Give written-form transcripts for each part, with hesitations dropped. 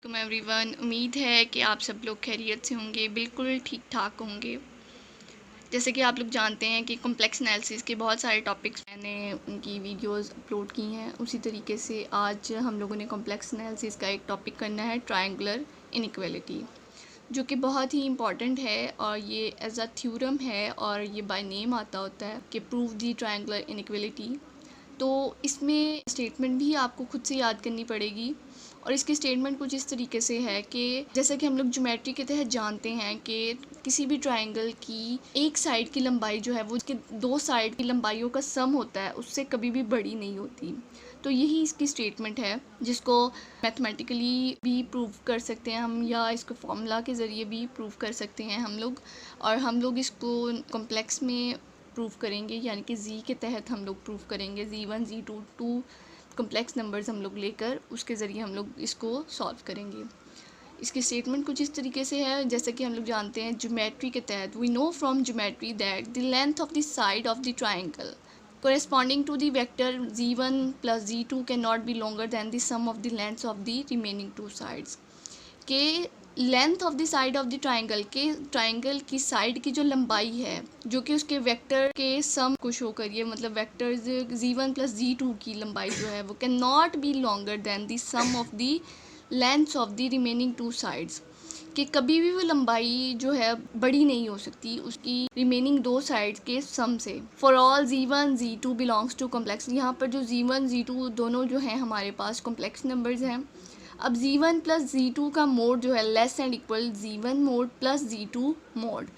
वालेकुम एवरीवन। उम्मीद है कि आप सब लोग खैरियत से होंगे, बिल्कुल ठीक ठाक होंगे। जैसे कि आप लोग जानते हैं कि कॉम्प्लेक्स एनालिसिस के बहुत सारे टॉपिक्स मैंने उनकी वीडियोस अपलोड की हैं। उसी तरीके से आज हम लोगों ने कॉम्प्लेक्स एनालिसिस का एक टॉपिक करना है, ट्रायंगुलर इनइक्वालिटी, जो कि बहुत ही इंपॉर्टेंट है और ये एज अ थ्योरम है और ये बाय नेम आता होता है कि प्रूव दी ट्रायंगुलर इनइक्वालिटी। तो इसमें स्टेटमेंट भी आपको खुद से याद करनी पड़ेगी और इसकी स्टेटमेंट कुछ इस तरीके से है कि जैसा कि हम लोग ज्योमेट्री के तहत जानते हैं कि किसी भी ट्रायंगल की एक साइड की लंबाई जो है वो उसके दो साइड की लंबाइयों का सम होता है, उससे कभी भी बड़ी नहीं होती। तो यही इसकी स्टेटमेंट है, जिसको मैथमेटिकली भी प्रूव कर सकते हैं हम या इसको फॉर्मूला के ज़रिए भी प्रूव कर सकते हैं हम लोग। और हम लोग इसको कॉम्प्लेक्स में प्रूव करेंगे, यानी कि जी के तहत हम लोग प्रूव करेंगे। जी1 जी2 टू कॉम्प्लेक्स नंबर्स हम लोग लेकर उसके ज़रिए हम लोग इसको सॉल्व करेंगे। इसकी स्टेटमेंट कुछ इस तरीके से है, जैसे कि हम लोग जानते हैं ज्योमेट्री के तहत, we know from geometry that the length of the side of the triangle corresponding to the vector z1 plus z2 cannot be longer than the sum of the lengths of the remaining two sides। के length of the side of the triangle के triangle की side की जो लंबाई है, जो कि उसके वेक्टर के सम को शो करिए, मतलब वेक्टर्स z1 प्लस z2 की लंबाई जो है वो can not be longer than the sum of the lengths of the remaining two sides, कि कभी भी वो लंबाई जो है बड़ी नहीं हो सकती उसकी रिमेनिंग दो साइड्स के सम से। For all z1 z2 belongs to complex, यहाँ पर जो z1 z2 दोनों जो हैं हमारे पास कॉम्प्लेक्स नंबर्स हैं। अब z1 प्लस z2 का मोड जो है less and equal z1 mod plus z2 mode.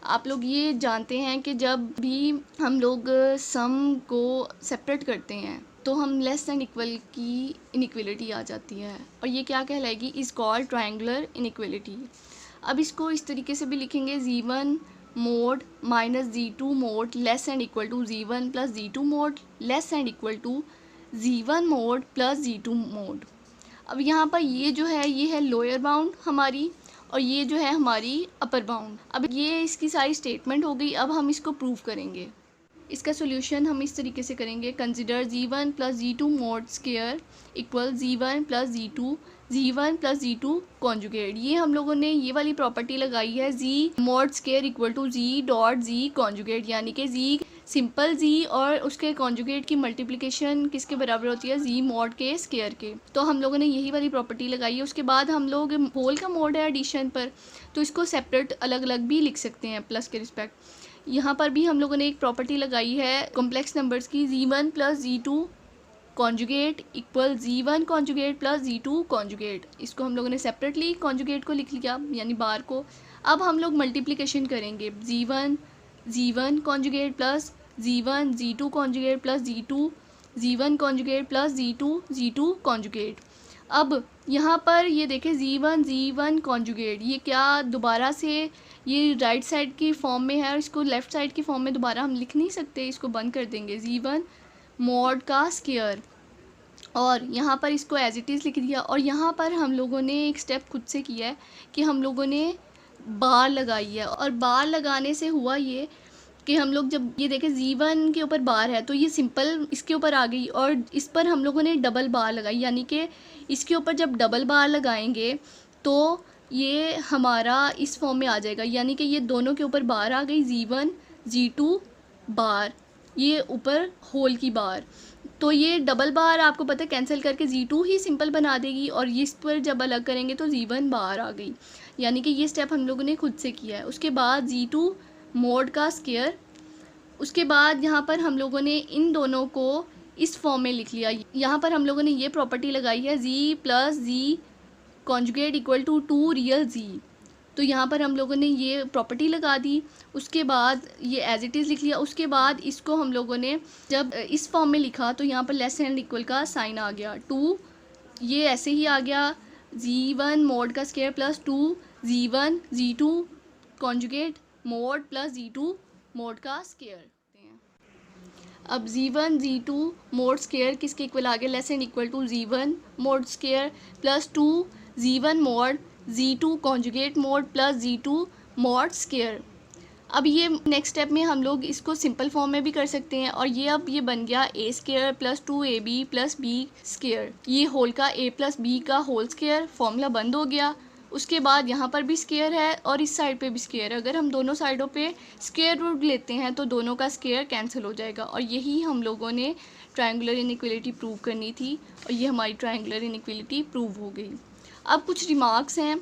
आप लोग ये जानते हैं कि जब भी हम लोग सम को सेपरेट करते हैं तो हम लेस एंड इक्वल की इनइक्वलिटी आ जाती है, और ये क्या कहलाएगी, इज़ कॉल्ड ट्रायंगुलर इनइक्वलिटी। अब इसको इस तरीके से भी लिखेंगे, z1 mod minus z2 mod less and equal to z1 plus z2 mod less and equal to z1 mod plus z2 mod. अब यहाँ पर ये जो है ये है लोअर बाउंड हमारी, और ये जो है हमारी अपर बाउंड। अब ये इसकी सारी स्टेटमेंट हो गई। अब हम इसको प्रूव करेंगे। इसका सोल्यूशन हम इस तरीके से करेंगे, consider z1 plus z2 mod square equal z1 plus z1 plus z2 conjugate. ये हम लोगों ने ये वाली प्रॉपर्टी लगाई है, z mod square equal to z dot z conjugate, यानी कि z सिंपल z और उसके कॉन्जुगेट की मल्टीप्लिकेशन किसके बराबर होती है, z मॉड के स्क्वायर के। तो हम लोगों ने यही वाली प्रॉपर्टी लगाई है। उसके बाद हम लोग होल का मोड है एडिशन पर, तो इसको सेपरेट अलग अलग भी लिख सकते हैं प्लस के रिस्पेक्ट। यहाँ पर भी हम लोगों ने एक प्रॉपर्टी लगाई है कॉम्प्लेक्स नंबर्स की, z1 plus z2 conjugate equal z1 conjugate plus z2 conjugate. इसको हम लोगों ने सेपरेटली कॉन्जुगेट को लिख लिया, यानी बार को। अब हम लोग मल्टीप्लिकेशन करेंगे, z1 conjugate plus z1 z2 conjugate plus z1 conjugate plus z2 conjugate. अब यहाँ पर ये देखें, z1 कॉन्जुगेट, ये क्या दोबारा से ये राइट साइड की फॉर्म में है और इसको लेफ़्ट साइड की फॉर्म में दोबारा हम लिख नहीं सकते, इसको बंद कर देंगे, z1 मॉड का स्क्वायर, और यहाँ पर इसको एज इट इज़ लिख दिया। और यहाँ पर हम लोगों ने एक स्टेप खुद से किया है कि हम लोगों ने बार लगाई है, और बार लगाने से हुआ ये कि हम लोग जब ये देखें z1 के ऊपर बार है तो ये सिंपल इसके ऊपर आ गई, और इस पर हम लोगों ने डबल बार लगाई, यानी कि इसके ऊपर जब डबल बार लगाएंगे तो ये हमारा इस फॉर्म में आ जाएगा, यानी कि ये दोनों के ऊपर बार आ गई, z1 z2 बार, ये ऊपर होल की बार। तो ये डबल बार आपको पता है कैंसिल करके z2 ही सिंपल बना देगी, और इस पर जब अलग करेंगे तो z1 बार आ गई, यानी कि ये स्टेप हम लोगों ने खुद से किया है। उसके बाद z2 मोड का स्क्वायर, उसके बाद यहाँ पर हम लोगों ने इन दोनों को इस फॉर्म में लिख लिया। यहाँ पर हम लोगों ने ये प्रॉपर्टी लगाई है, z plus z conjugate equal to 2 real z। तो यहाँ पर हम लोगों ने ये प्रॉपर्टी लगा दी। उसके बाद ये एज इट इज़ लिख लिया। उसके बाद इसको हम लोगों ने जब इस फॉर्म में लिखा तो यहाँ पर लेस एंड इक्वल का साइन आ गया, 2 ये ऐसे ही आ गया, z1 मोड का square plus 2 z1 z2 conjugate mod plus z2 mod का स्क्वायर। अब z1 z2 मोड स्क्वायर किसके इक्वल आ गया, less and equal to z1 mod square plus 2 z1 mod z2 conjugate mod plus z2 mod square. अब ये next step में हम लोग इसको सिंपल फॉर्म में भी कर सकते हैं, और ये अब ये बन गया A square plus 2ab plus B square, ये होल का a प्लस बी का होल स्क्वायर, फॉर्मूला बंद हो गया। उसके बाद यहाँ पर भी स्क्वायर है और इस साइड पे भी स्क्वायर है, अगर हम दोनों साइडों पे स्क्वायर रूट लेते हैं तो दोनों का स्क्वायर कैंसिल हो जाएगा, और यही हम लोगों ने ट्रायंगुलर इनइक्वालिटी प्रूव करनी थी, और ये हमारी ट्रायंगुलर इनइक्वालिटी प्रूव हो गई। अब कुछ रिमार्क्स हैं,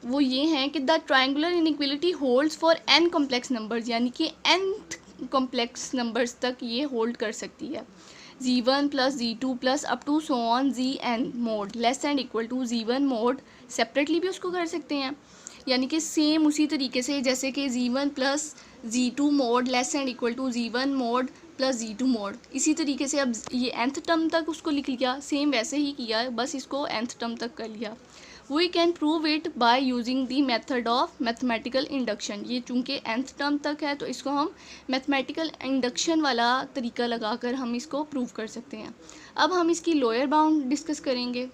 वो ये हैं कि the triangular inequality holds for n complex numbers, यानी कि n कॉम्प्लेक्स नंबर्स तक ये होल्ड कर सकती है। z1 plus z2 plus up to so on zn mod less and equal to z1 mod, separately भी उसको कर सकते हैं, यानी कि सेम उसी तरीके से जैसे कि z1 plus z2 mod less and equal to z1 mod plus z2 mod, इसी तरीके से अब ये nth टर्म तक उसको लिख लिया, सेम वैसे ही किया, बस इसको nth टर्म तक कर लिया। We can prove it by using the method of mathematical induction, ये चूँकि nth टर्म तक है तो इसको हम मैथमेटिकल इंडक्शन वाला तरीका लगाकर हम इसको प्रूव कर सकते हैं। अब हम इसकी लोअर बाउंड डिस्कस करेंगे,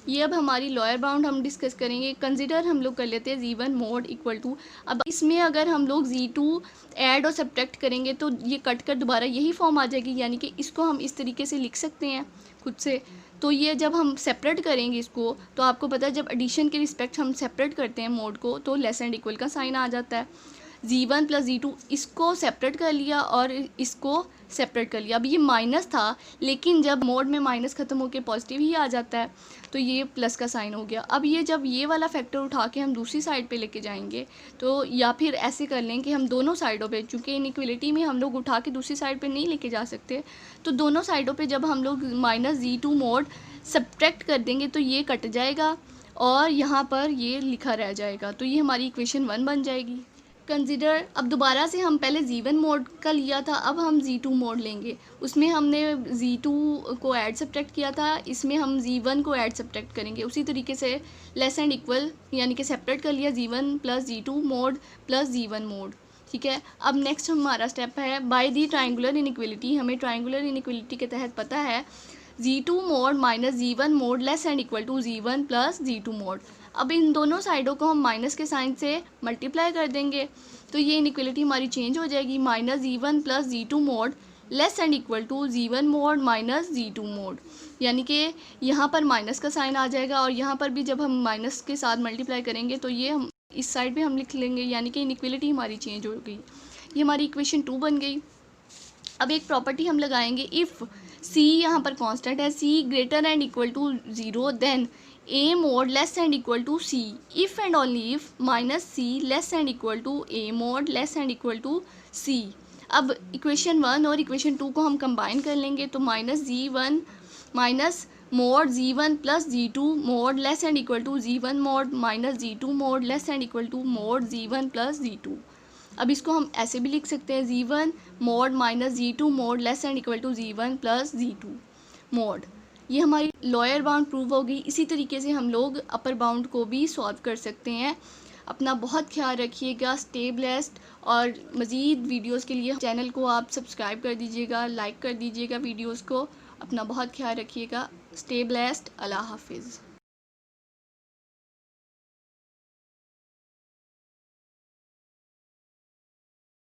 ये अब हमारी लोअर बाउंड हम डिस्कस करेंगे। कंसिडर हम लोग कर लेते हैं z1 मोड इक्वल टू, अब इसमें अगर हम लोग z2 ऐड और सब्ट्रैक्ट करेंगे तो ये कट कर दोबारा यही फॉर्म आ जाएगी, यानी कि इसको हम इस तरीके से लिख सकते हैं खुद से। तो ये जब हम सेपरेट करेंगे इसको, तो आपको पता है जब एडिशन के रिस्पेक्ट हम सेपरेट करते हैं मोड को तो लेस एंड इक्वल का साइन आ जाता है। z1 प्लस z2 इसको सेपरेट कर लिया और इसको सेपरेट कर लिया। अब ये माइनस था, लेकिन जब मोड में माइनस ख़त्म होकर पॉजिटिव ही आ जाता है तो ये प्लस का साइन हो गया। अब ये जब ये वाला फैक्टर उठा के हम दूसरी साइड पे लेके जाएंगे तो, या फिर ऐसे कर लें कि हम दोनों साइडों पे, चूँकि इनइक्वालिटी में हम लोग उठा के दूसरी साइड पे नहीं लेके जा सकते, तो दोनों साइडों पे जब हम लोग माइनस z2 मोड सब्ट्रैक्ट कर देंगे तो ये कट जाएगा और यहाँ पर ये लिखा रह जाएगा, तो ये हमारी इक्वेशन 1 बन जाएगी। कंसिडर, अब दोबारा से हम पहले z1 मोड का लिया था, अब हम z2 मोड लेंगे, उसमें हमने z2 को ऐड सब्ट्रैक्ट किया था, इसमें हम z1 को ऐड सब्ट्रैक्ट करेंगे उसी तरीके से लेस एंड इक्वल, यानी कि सेपरेट कर लिया z1 plus z2 mode plus z1 mode, ठीक है। अब नेक्स्ट हमारा स्टेप है बाय दी ट्रायंगुलर इनइक्वालिटी, हमें ट्रायंगुलर इनइक्वालिटी के तहत पता है z2 mod minus z1 mod less and equal to z1 plus z2 mod. अब इन दोनों साइडों को हम माइनस के साइन से मल्टीप्लाई कर देंगे तो ये इनइक्वालिटी हमारी चेंज हो जाएगी, minus z1 plus z2 mod less and equal to z1 mod minus z2 mod, यानी कि यहाँ पर माइनस का साइन आ जाएगा और यहाँ पर भी जब हम माइनस के साथ मल्टीप्लाई करेंगे तो ये हम इस साइड पे हम लिख लेंगे, यानी कि इनइक्वालिटी हमारी चेंज हो गई। ये हमारी इक्वेशन 2 बन गई। अब एक प्रॉपर्टी हम लगाएंगे, इफ़ c यहाँ पर कांस्टेंट है, c greater and equal to 0 then a mod less and equal to c, if and only if minus c less and equal to a mod less and equal to c। अब equation 1 और equation 2 को हम combine कर लेंगे तो minus z1 minus mod z1 plus z2 mod less and equal to z1 mod minus z2 mod less and equal to mod z1 plus z2। अब इसको हम ऐसे भी लिख सकते हैं z1 mod minus z2 mod less and equal to z1 plus z2 mod. ये हमारी लोअर बाउंड प्रूव हो गई। इसी तरीके से हम लोग अपर बाउंड को भी सॉल्व कर सकते हैं। अपना बहुत ख्याल रखिएगा, स्टे ब्लेस्ड, और मज़ीद वीडियोस के लिए चैनल को आप सब्सक्राइब कर दीजिएगा, लाइक कर दीजिएगा वीडियोस को। अपना बहुत ख्याल रखिएगा, स्टे ब्लेस्ड, अल्लाह हाफिज़।